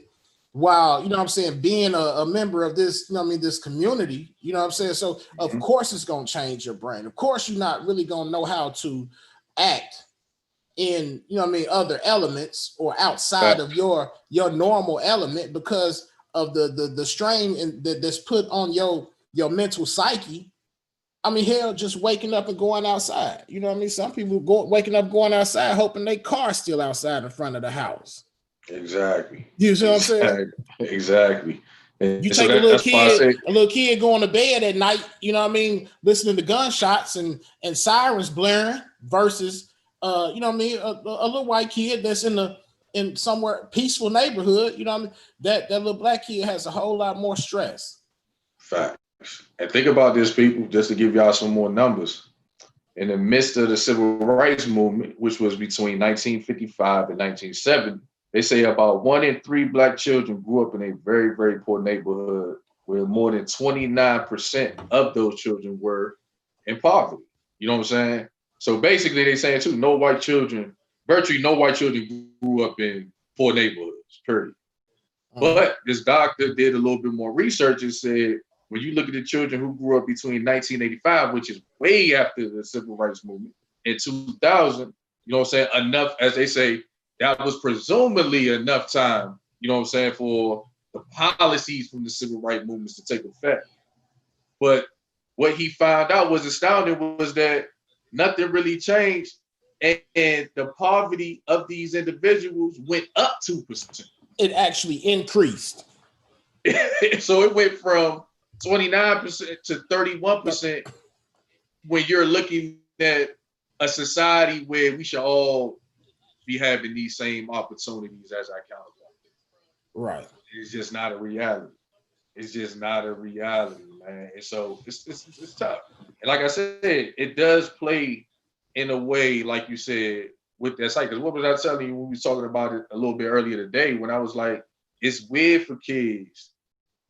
while, you know what I'm saying, being a member of this, you know what I mean, this community. You know what I'm saying? So of mhm, course it's gonna change your brain. Of course you're not really gonna know how to act in, you know what I mean, other elements or outside of facts. your normal element because of the strain that's put on your mental psyche. I mean, hell, just waking up and going outside. You know what I mean? Some people waking up, going outside, hoping their car's still outside in front of the house. Exactly, You see what I'm saying? exactly, exactly. You And so take that's why I say, a little kid going to bed at night, you know what I mean, listening to gunshots and sirens blaring versus you know what I mean, a little white kid that's in somewhere peaceful neighborhood, you know what I mean? That little black kid has a whole lot more stress. facts. And think about this, people, just to give y'all some more numbers. In the midst of the civil rights movement, which was between 1955 and 1970, they say about 1 in 3 Black children grew up in a very, very poor neighborhood where more than 29% of those children were in poverty. You know what I'm saying? So basically, they're saying too, virtually no white children grew up in poor neighborhoods, period. Uh-huh. But this doctor did a little bit more research and said, when you look at the children who grew up between 1985, which is way after the civil rights movement, and 2000, you know what I'm saying? Enough, as they say, that was presumably enough time, you know what I'm saying, for the policies from the civil rights movements to take effect. But what he found out was astounding was that nothing really changed. And the poverty of these individuals went up 2%. It actually increased. So it went from 29% to 31% when you're looking at a society where we should all be having these same opportunities as our counterparts. Right. It's just not a reality. It's just not a reality, man. And so it's tough. And like I said, it does play in a way, like you said, with that site. Because what was I telling you when we were talking about it a little bit earlier today? When I was like, it's weird for kids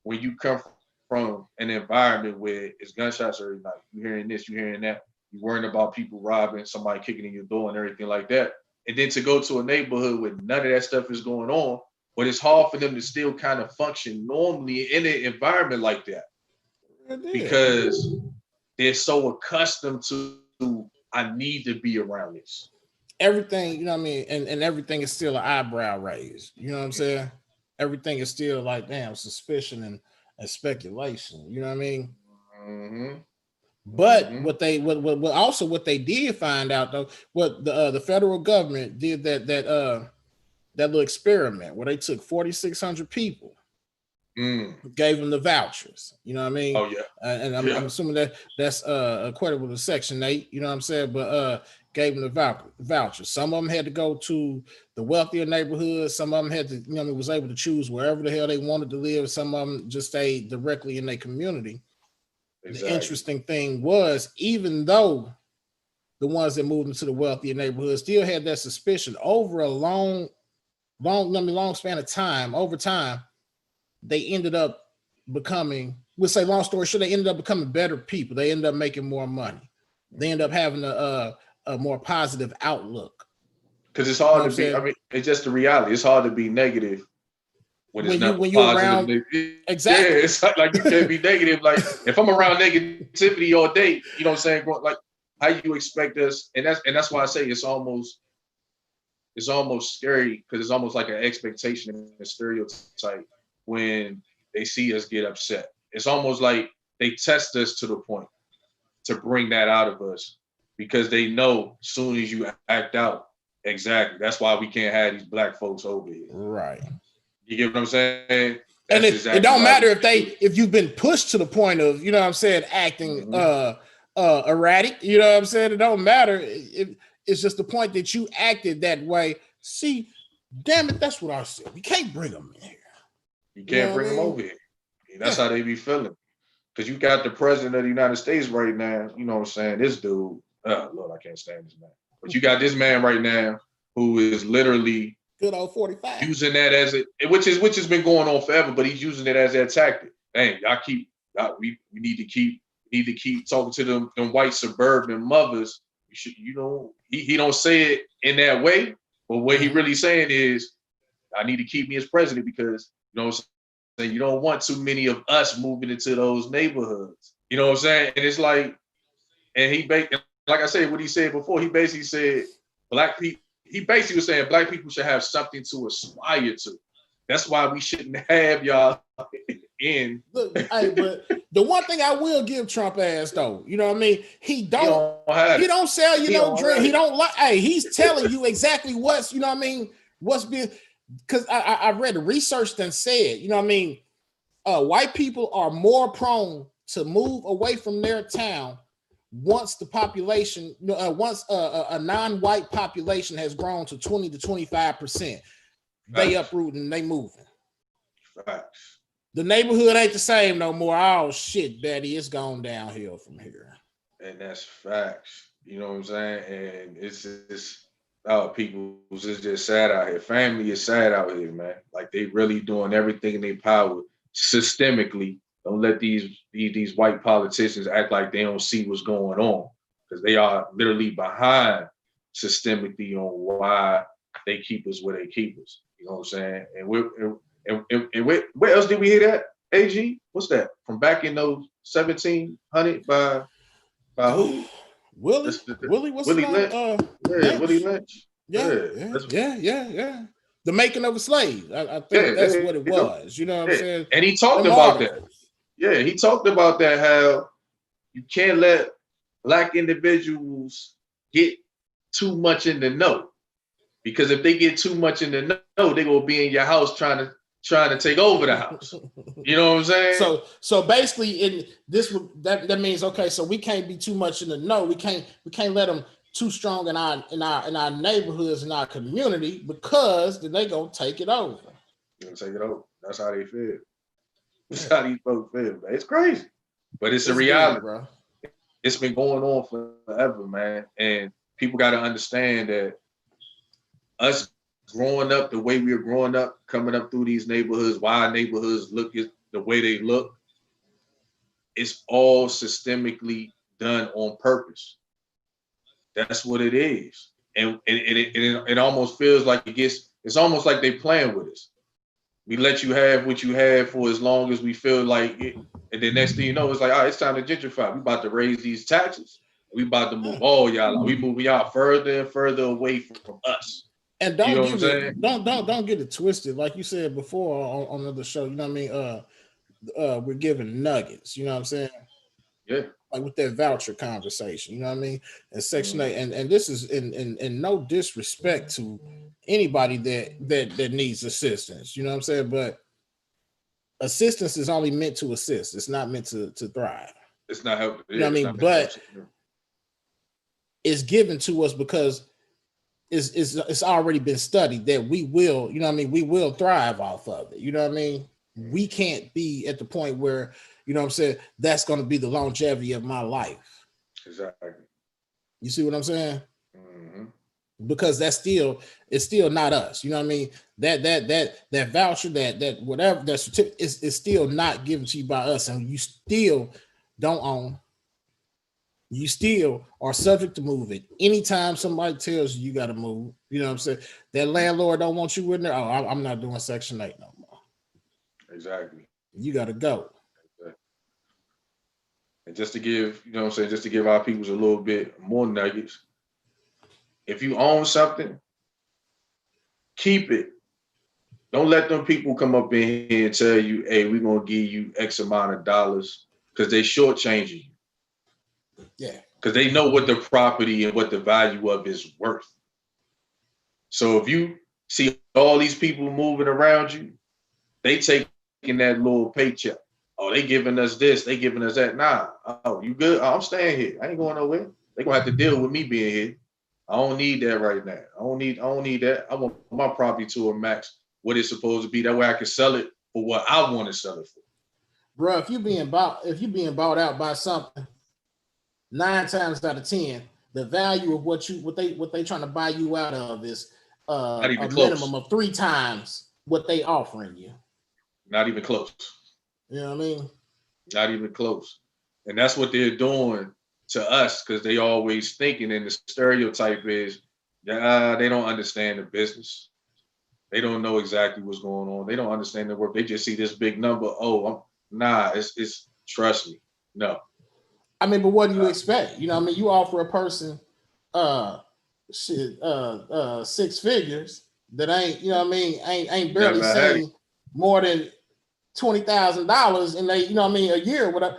when you come from an environment where it's gunshots every night, you hearing this, you hearing that, you worrying about people robbing, somebody kicking in your door and everything like that. And then to go to a neighborhood where none of that stuff is going on, but it's hard for them to still kind of function normally in an environment like that It did. because they're so accustomed to, I need to be around this. Everything, you know what I mean, and everything is still an eyebrow raised. You know what I'm saying? Everything is still like damn suspicion and speculation. You know what I mean? Mm-hmm. But Mm-hmm. what also what they did find out though, what the federal government did that little experiment where they took 4,600 people, Mm. gave them the vouchers. You know what I mean? Oh yeah. And I'm Yeah. assuming that's equitable to Section 8. You know what I'm saying? But gave them the vouchers. Some of them had to go to the wealthier neighborhoods. Some of them had to, you know, was able to choose wherever the hell they wanted to live. Some of them just stayed directly in their community. The Exactly. interesting thing was, even though the ones that moved into the wealthier neighborhoods still had that suspicion over a long span of time, over time, they ended up becoming, we'll say long story short, they ended up becoming better people. They ended up making more money. They end up having a more positive outlook. Because it's You know hard what to I'm be. I saying? mean, it's just the reality. It's hard to be negative when it's When not you're positive. around, Yeah, exactly. it's like you can't be negative. Like if I'm around negativity all day, you know what I'm saying? Like how you expect us, and that's why I say it's almost scary because it's almost like an expectation and a stereotype when they see us get upset. It's almost like they test us to the point to bring that out of us because they know as soon as you act out, exactly. That's why we can't have these black folks over here. Right. You get what I'm saying? That's And it exactly don't why we matter can't do it. if you've been pushed to the point of, you know what I'm saying, acting Mm-hmm. erratic, you know what I'm saying? It don't matter. It's just the point that you acted that way. See, damn it, that's what I said. You can't bring them in here. You You know can't what I bring them mean? over here. That's Yeah. how they be feeling. because you got the president of the United States right now. You know what I'm saying? This dude, oh Lord, I can't stand this man. But you got this man right now who is literally good old 45. using that as a, which has been going on forever, but he's using it as that tactic. Dang, we need to keep talking to them white suburban mothers. You should, he don't say it in that way, but what he really saying is, I need to keep me as president because you know what I'm saying, you don't want too many of us moving into those neighborhoods. You know what I'm saying? And it's like, and like I said, what he said before, he basically said black people. He basically was saying black people should have something to aspire to. That's why we shouldn't have y'all in. Look, hey, but the one thing I will give Trump ass though, you know what I mean? He don't sell you no drink. He don't like. Hey, he's telling you exactly what's, you know what I mean, what's been. Because I read the research that said, you know what I mean, white people are more prone to move away from their town once the population, once a non-white population has grown to 20 to 25%. They uprooting, they moving. Facts. The neighborhood ain't the same no more. Oh shit, Betty, it's gone downhill from here. And that's facts. You know what I'm saying? And it's people is just sad out here. Family is sad out here, man. Like they really doing everything in their power systemically. Don't let these white politicians act like they don't see what's going on, because they are literally behind systemically on why they keep us where they keep us. You know what I'm saying? And where else did we hear that? AG, what's that? From back in those 1700 by who? Willie Lynch. Willie Lynch. Yeah. The making of a slave. I think that's what it was. You know what I'm saying? And he talked about that. Yeah, he talked about that, how you can't let black individuals get too much in the know. Because if they get too much in the know, they're gonna be in your house trying to take over the house. You know what I'm saying? So basically, in this that means, okay, so we can't be too much in the know. We can't let them too strong in our neighborhoods, in our community, because then they gonna take it over. They're gonna take it over. That's how they feel. That's how these folks feel, man. It's crazy, but it's a reality, bro. It's been going on forever, man, and people got to understand that us growing up the way we were growing up, coming up through these neighborhoods, why neighborhoods look the way they look, it's all systemically done on purpose. That's what it is. And it almost feels like it's almost like they playing with us. We let you have what you have for as long as we feel like it. And then next thing you know, it's like, all right, it's time to gentrify. We about to raise these taxes. We about to move all y'all. We moving y'all further and further away from us. And don't get it twisted. Like you said before on another show, you know what I mean? We're giving nuggets, you know what I'm saying? Yeah. Like with that voucher conversation, you know what I mean? And Section 8, and this is in no disrespect to anybody that needs assistance, you know what I'm saying? But assistance is only meant to assist. It's not meant to thrive. It's not helping. You know what I mean? But it's given to us because it's already been studied that we will, you know what I mean? We will thrive off of it. You know what I mean? We can't be at the point where, you know what I'm saying, that's going to be the longevity of my life. Exactly. You see what I'm saying? Mm-hmm. Because it's still not us. You know what I mean? That voucher, that whatever, that certificate is still not given to you by us, and you still don't own. You still are subject to move it. Anytime somebody tells you got to move, you know what I'm saying? That landlord don't want you in there. Oh, I'm not doing Section 8 no more. Exactly. You got to go. Exactly. And just to give, you know what I'm saying, just to give our peoples a little bit more nuggets. If you own something, keep it. Don't let them people come up in here and tell you, hey, we're going to give you X amount of dollars, because they shortchanging you. Yeah. Because they know what the property and what the value of is worth. So if you see all these people moving around you, they taking that little paycheck. Oh, they giving us this, they giving us that. Nah, oh, you good? Oh, I'm staying here. I ain't going nowhere. They gonna have to deal with me being here. I don't need that right now. I don't need that. I want my property to a max what it's supposed to be. That way I can sell it for what I want to sell it for. bro. If you being bought out by something, 9 times out of 10, the value of what they trying to buy you out of is Not a even minimum close. of 3 times what they offering you. Not even close. You know what I mean? Not even close. And that's what they're doing to us because they always thinking, and the stereotype is, yeah, they don't understand the business. They don't know exactly what's going on. They don't understand the work. They just see this big number. Oh, it's trust me. No. I mean, but what do you expect? You know what I mean? You offer a person uh 6 figures that ain't, you know what I mean, ain't barely Never had it. seen more than $20,000 in you know what I mean, a year, whatever.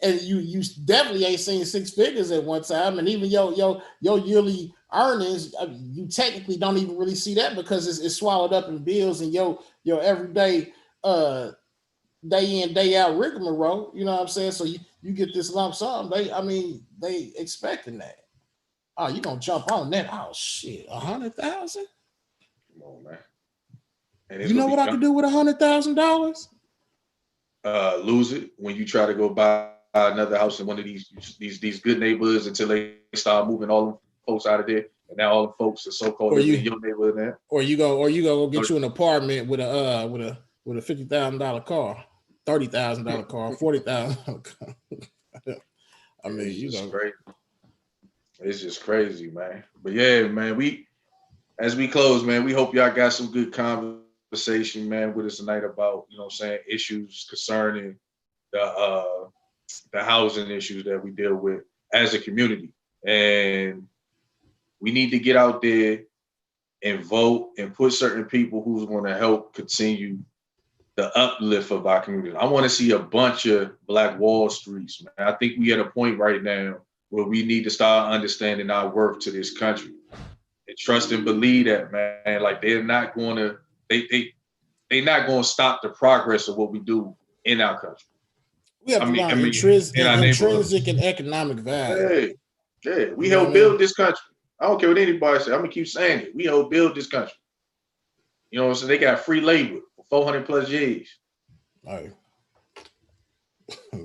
And you definitely ain't seen 6 figures at one time, and even your yearly earnings, you technically don't even really see that because it's swallowed up in bills and your everyday day in day out rigmarole. You know what I'm saying? So you get this lump sum. They expecting that. Oh, you gonna jump on that? Oh shit, 100,000? Come on, man. And it's You gonna know be what I could do with $100,000? lose it when you try to go buy another house in one of these good neighborhoods until they start moving all them folks out of there, and now all the folks are so called Or living in you your neighborhood now. or you go get you an apartment with a $50,000 car, $30,000 car, $40,000 car. I mean, It's you just know, crazy. It's just crazy, man. But yeah, man, as we close, man, we hope y'all got some good conversation, man, with us tonight about, you know what I'm saying, issues concerning the housing issues that we deal with as a community. And we need to get out there and vote and put certain people who's going to help continue the uplift of our community. I want to see a bunch of Black Wall Streets, man. I think we at a point right now where we need to start understanding our worth to this country and trust and believe that, man. Like they're not going to they not going to stop the progress of what we do in our country. we have to learn In our neighborhoods. intrinsic and economic value. Hey, yeah, we You know what help I mean? build this country. I don't care what anybody say. I'm gonna keep saying it. We help build this country. You know what I'm saying? They got free labor for 400 plus years. Right.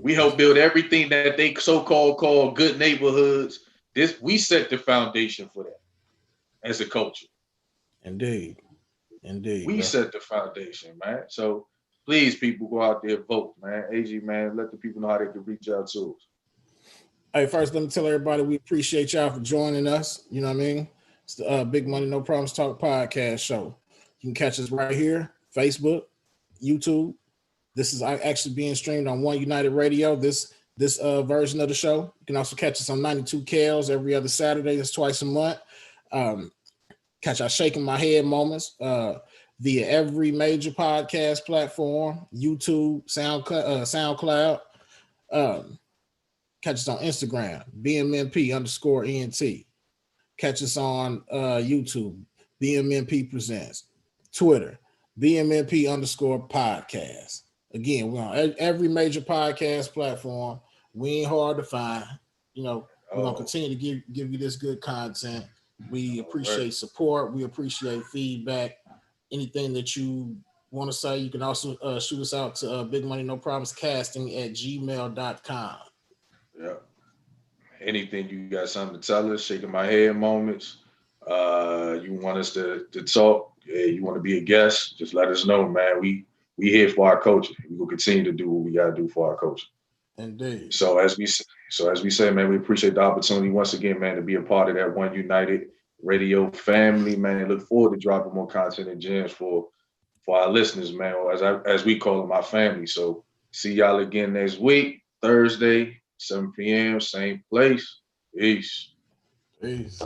We help build everything that they so-called call good neighborhoods. We set the foundation for that as a culture. Indeed. Indeed, We bro. set the foundation, man. So please, people, go out there and vote, man. AG, man, let the people know how they can reach out to us. Hey, first, let me tell everybody we appreciate y'all for joining us. You know what I mean? It's the Big Money No Problems Talk podcast show. You can catch us right here, Facebook, YouTube. This is actually being streamed on One United Radio. This version of the show. You can also catch us on 92 Kales every other Saturday. That's twice a month. Catch our shaking my head moments via every major podcast platform, YouTube, SoundCloud. Catch us on Instagram, BMNP_ENT. Catch us on YouTube, BMNP Presents. Twitter, BMNP_podcast. Again, we're on every major podcast platform. We ain't hard to find. You know, we're gonna continue to give you this good content. We appreciate support. We appreciate feedback. Anything that you want to say, you can also shoot us out to Big Money No Problems Casting at gmail.com. Yeah. Anything you got something to tell us, shaking my head moments. You want us to talk, yeah, you want to be a guest, just let us know, man. We here for our culture. We will continue to do what we gotta do for our culture. Indeed. So as we say, man, we appreciate the opportunity once again, man, to be a part of that One United Radio family, man. Look forward to dropping more content and gems for our listeners, man, or as we call them, our family. So see y'all again next week, Thursday, 7 p.m., same place. Peace. Peace.